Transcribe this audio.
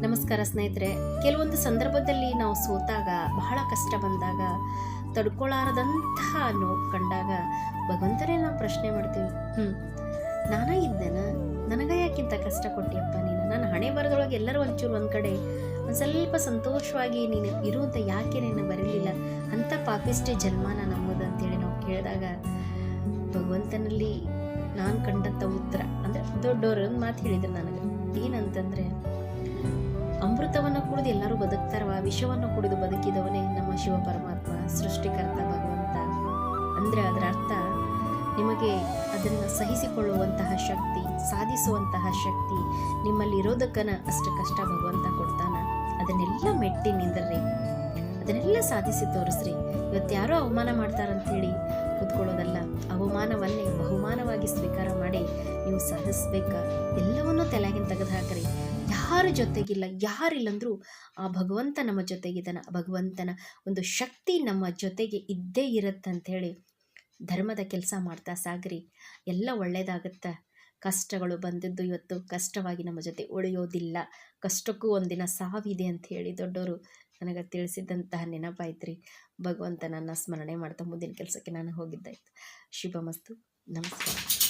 ನಮಸ್ಕಾರ ಸ್ನೇಹಿತರೆ. ಕೆಲವೊಂದು ಸಂದರ್ಭದಲ್ಲಿ ನಾವು ಸೋತಾಗ, ಬಹಳ ಕಷ್ಟ ಬಂದಾಗ, ತಡ್ಕೊಳ್ಳಾರದಂತಹ ನೋವು ಕಂಡಾಗ ಭಗವಂತನೇ ನಾವು ಪ್ರಶ್ನೆ ಮಾಡ್ತೀವಿ. ನಾನ ಇದ್ದೇನ, ನನಗ ಯಾಕಿಂತ ಕಷ್ಟ ಕೊಟ್ಟಿಯಪ್ಪ ನೀನು? ನನ್ನ ಹಣೆ ಬರದೊಳಗೆ ಎಲ್ಲರೂ ಒಂಚೂರು ಒಂದು ಕಡೆ ಒಂದು ಸ್ವಲ್ಪ ಸಂತೋಷವಾಗಿ ನೀನು ಇರುವಂತ ಯಾಕೆ ನೀನು ಬರಲಿಲ್ಲ? ಅಂಥ ಪಾಪಿಷ್ಟೇ ಜನ್ಮಾನ ನಮ್ಮದು ಅಂತೇಳಿ ನಾವು ಕೇಳಿದಾಗ ಭಗವಂತನಲ್ಲಿ ನಾನು ಕಂಡಂಥ ಉತ್ತರ ಅಂದರೆ ದೊಡ್ಡವರು ಒಂದು ಮಾತು ಹೇಳಿದ್ರು ನನಗೆ. ಏನಂತಂದರೆ, ಅಮೃತವನ್ನು ಕುಡಿದು ಎಲ್ಲರೂ ಬದುಕ್ತಾರವ, ವಿಷವನ್ನು ಕುಡಿದು ಬದುಕಿದವನೇ ನಮ್ಮ ಶಿವ ಪರಮಾತ್ಮ, ಸೃಷ್ಟಿಕರ್ತ ಭಗವಂತ. ಅಂದರೆ ಅದರ ಅರ್ಥ, ನಿಮಗೆ ಅದನ್ನು ಸಹಿಸಿಕೊಳ್ಳುವಂತಹ ಶಕ್ತಿ, ಸಾಧಿಸುವಂತಹ ಶಕ್ತಿ ನಿಮ್ಮಲ್ಲಿ ಇರೋದಕ್ಕನ ಅಷ್ಟು ಕಷ್ಟ ಭಗವಂತ ಕೊಡ್ತಾನ. ಅದನ್ನೆಲ್ಲ ಮೆಟ್ಟಿ ನಿಂದ್ರಿ, ಅದನ್ನೆಲ್ಲ ಸಾಧಿಸಿ ತೋರಿಸ್ರಿ. ಇವತ್ತು ಯಾರೋ ಅವಮಾನ ಮಾಡ್ತಾರಂಥೇಳಿ ಕೂತ್ಕೊಳ್ಳೋದಲ್ಲ, ಅವಮಾನವನ್ನೇ ಬಹುಮಾನವಾಗಿ ಸ್ವೀಕಾರ ಮಾಡಿ ನೀವು ಸಾಧಿಸ್ಬೇಕ. ಎಲ್ಲವನ್ನೂ ತಲೆಗಿನ ತೆಗೆದು ಹಾಕ್ರಿ. ಯಾರ ಜೊತೆಗಿಲ್ಲ, ಯಾರಿಲ್ಲಂದ್ರೂ ಆ ಭಗವಂತ ನಮ್ಮ ಜೊತೆಗಿದ್ದಾನ. ಭಗವಂತನ ಒಂದು ಶಕ್ತಿ ನಮ್ಮ ಜೊತೆಗೆ ಇದ್ದೇ ಇರುತ್ತಂಥೇಳಿ ಧರ್ಮದ ಕೆಲಸ ಮಾಡ್ತಾ ಸಾಗ್ರಿ. ಎಲ್ಲ ಒಳ್ಳೆಯದಾಗತ್ತ. ಕಷ್ಟಗಳು ಬಂದಿದ್ದು ಇವತ್ತು ಕಷ್ಟವಾಗಿ ನಮ್ಮ ಜೊತೆ ಉಳಿಯೋದಿಲ್ಲ. ಕಷ್ಟಕ್ಕೂ ಒಂದಿನ ಸಾವಿದೆ ಅಂತ ಹೇಳಿ ದೊಡ್ಡವರು ನನಗೆ ತಿಳಿಸಿದಂತಹ ನೆನಪಾಯ್ತ್ರಿ. ಭಗವಂತ ನನ್ನ ಸ್ಮರಣೆ ಮಾಡ್ತಾ ಮುಂದಿನ ಕೆಲಸಕ್ಕೆ ನಾನು ಹೋಗಿದ್ದಾಯ್ತು. ಶುಭಮಸ್ತು. ನಮಸ್ಕಾರ.